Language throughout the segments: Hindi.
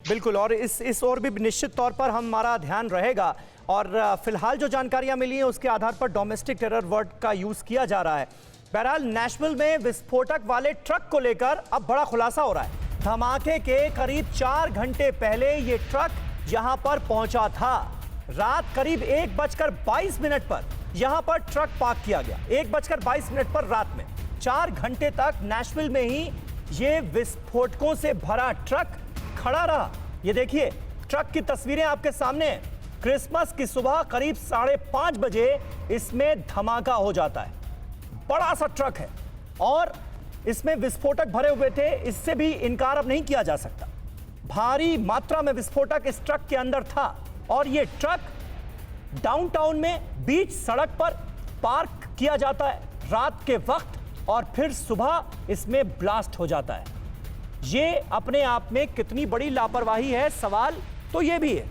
बिल्कुल, और इस ओर भी निश्चित तौर पर हमारा ध्यान रहेगा। और फिलहाल जो जानकारियां मिली हैं उसके आधार पर डोमेस्टिक टेरर वर्ड का यूज किया जा रहा है। बहरहाल नेशविल में विस्फोटक वाले ट्रक को लेकर अब बड़ा खुलासा हो रहा है। धमाके के करीब 4 घंटे पहले ये ट्रक यहां पर पहुंचा था। रात करीब 1:22 पर यहां पर ट्रक पार्क किया गया। 1:22 पर रात में 4 घंटे तक नेशविल में ही ये विस्फोटकों से भरा ट्रक खड़ा रहा। ये देखिए, ट्रक की तस्वीरें आपके सामने हैं। क्रिसमस की सुबह करीब 5:30 बजे इसमें धमाका हो जाता है। बड़ा सा ट्रक है और इसमें विस्फोटक भरे हुए थे, इससे भी इनकार अब नहीं किया जा सकता। भारी मात्रा में विस्फोटक इस ट्रक के अंदर था और यह ट्रक डाउनटाउन में बीच सड़क पर पार्क किया जाता है रात के वक्त और फिर सुबह इसमें ब्लास्ट हो जाता है। यह अपने आप में कितनी बड़ी लापरवाही है, सवाल तो यह भी है।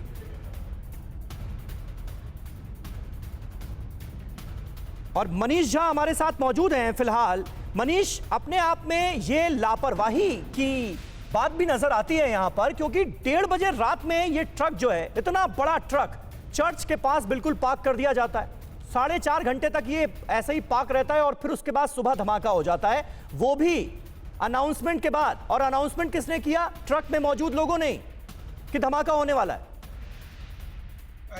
और मनीष झा हमारे साथ मौजूद हैं फिलहाल। मनीष, अपने आप में ये लापरवाही की बात भी नजर आती है यहां पर, क्योंकि 1:30 बजे रात में ये ट्रक जो है, इतना बड़ा ट्रक चर्च के पास बिल्कुल पार्क कर दिया जाता है। 4.5 घंटे तक ये ऐसे ही पार्क रहता है और फिर उसके बाद सुबह धमाका हो जाता है, वो भी अनाउंसमेंट के बाद। और अनाउंसमेंट किसने किया? ट्रक में मौजूद लोगों ने कि धमाका होने वाला है।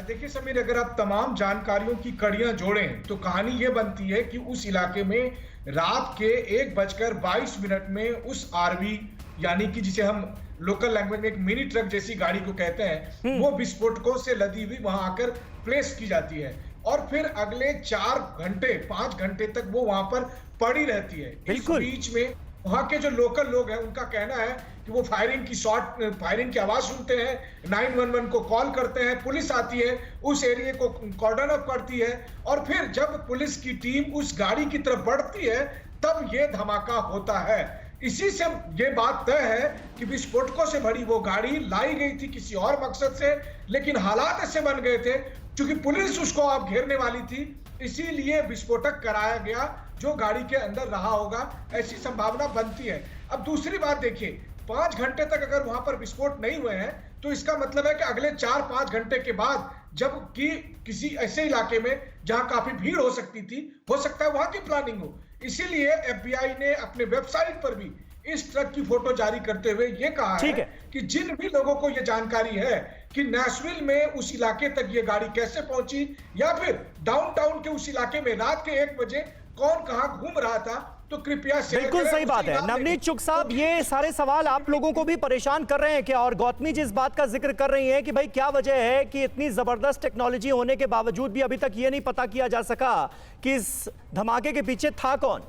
देखिए समीर, अगर आप तमाम जानकारियों की कड़ियां जोड़ें तो कहानी यह बनती है कि उस इलाके में रात के 1:22 में उस आरवी, यानी कि जिसे हम लोकल लैंग्वेज में एक मिनी ट्रक जैसी गाड़ी को कहते हैं, वो विस्फोटकों से लदी हुई वहां आकर प्लेस की जाती है और फिर अगले 5 घंटे तक वो वहां पर पड़ी रहती है। इस बीच में वहां के जो लोकल लोग हैं उनका कहना है कि वो फायरिंग की आवाज सुनते हैं, 911 को कॉल करते हैं, पुलिस आती है, उस एरिया को कॉर्डन अप करती है और फिर जब पुलिस की टीम उस गाड़ी की तरफ बढ़ती है तब ये धमाका होता है। इसी से ये बात तय है कि विस्फोटकों से भरी वो गाड़ी लाई गई थी किसी और मकसद से, लेकिन हालात ऐसे बन गए थे क्योंकि पुलिस उसको अब घेरने वाली थी, इसीलिए विस्फोटक कराया गया जो गाड़ी के अंदर रहा होगा, ऐसी संभावना बनती है। अब दूसरी बात देखिए, 5 घंटे तक अगर वहां पर विस्फोट नहीं हुए हैं तो इसका मतलब है कि अगले 4-5 घंटे के बाद जबकि किसी ऐसे इलाके में जहां काफी भीड़ हो सकती थी, हो सकता है वहां की प्लानिंग हो। इसीलिए एफबीआई ने अपने वेबसाइट पर भी इस ट्रक की फोटो जारी करते हुए यह कहा है कि जिन भी लोगों को यह जानकारी है कि नेशविल में उस इलाके तक यह गाड़ी कैसे पहुंची या फिर डाउनटाउन के उस इलाके में रात के 1 बजे कौन कहां घूम रहा था, तो कृपया बिल्कुल सही बात है। नवनीत चुग साहब, ये सारे सवाल आप लोगों को भी परेशान कर रहे हैं क्या? और गौतमी जी इस बात का जिक्र कर रही हैं कि भाई क्या वजह है कि इतनी जबरदस्त टेक्नोलॉजी होने के बावजूद भी अभी तक ये नहीं पता किया जा सका कि इस धमाके के पीछे था कौन?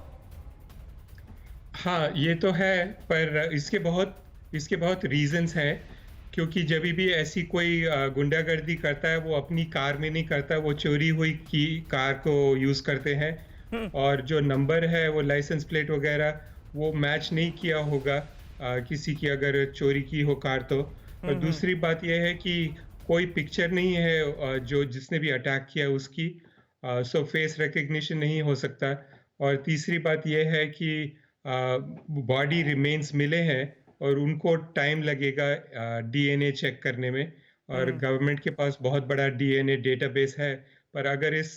हाँ, ये तो है, पर इसके बहुत रीजंस हैं। क्योंकि जब भी ऐसी कोई गुंडागर्दी करता है वो अपनी कार में नहीं करता, वो चोरी हुई की कार को यूज करते हैं और जो नंबर है वो लाइसेंस प्लेट वगैरह वो मैच नहीं किया होगा किसी की अगर चोरी की हो कार तो। और दूसरी बात यह है कि कोई पिक्चर नहीं है जो जिसने भी अटैक किया उसकी, सो फेस रिकग्निशन नहीं हो सकता। और तीसरी बात यह है कि बॉडी रिमेन्स मिले हैं और उनको टाइम लगेगा डीएनए चेक करने में, और गवर्नमेंट के पास बहुत बड़ा डीएनए डेटाबेस है। पर अगर इस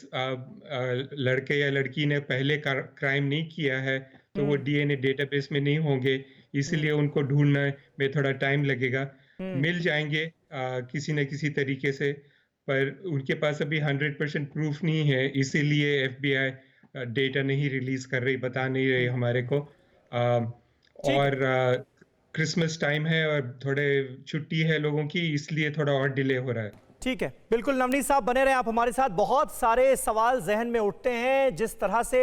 लड़के या लड़की ने पहले क्राइम नहीं किया है तो वो डीएनए डेटाबेस में नहीं होंगे, इसलिए उनको ढूंढने में थोड़ा टाइम लगेगा। मिल जाएंगे किसी न किसी तरीके से, पर उनके पास अभी 100% प्रूफ नहीं है, इसीलिए एफबीआई डेटा नहीं रिलीज कर रही, बता नहीं रही हमारे को। और क्रिसमस टाइम है और थोड़े छुट्टी है लोगों की, इसलिए थोड़ा और डिले हो रहा है। ठीक है, बिल्कुल नवनीत साहब बने रहे आप हमारे साथ। बहुत सारे सवाल जहन में उठते हैं जिस तरह से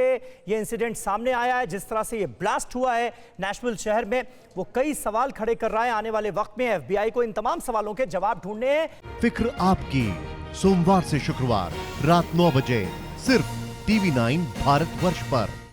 ये इंसिडेंट सामने आया है, जिस तरह से ये ब्लास्ट हुआ है नेशविल शहर में, वो कई सवाल खड़े कर रहा है। आने वाले वक्त में एफबीआई को इन तमाम सवालों के जवाब ढूंढने हैं। फिक्र आपकी, सोमवार से शुक्रवार रात 9 बजे सिर्फ TV9 भारतवर्ष पर।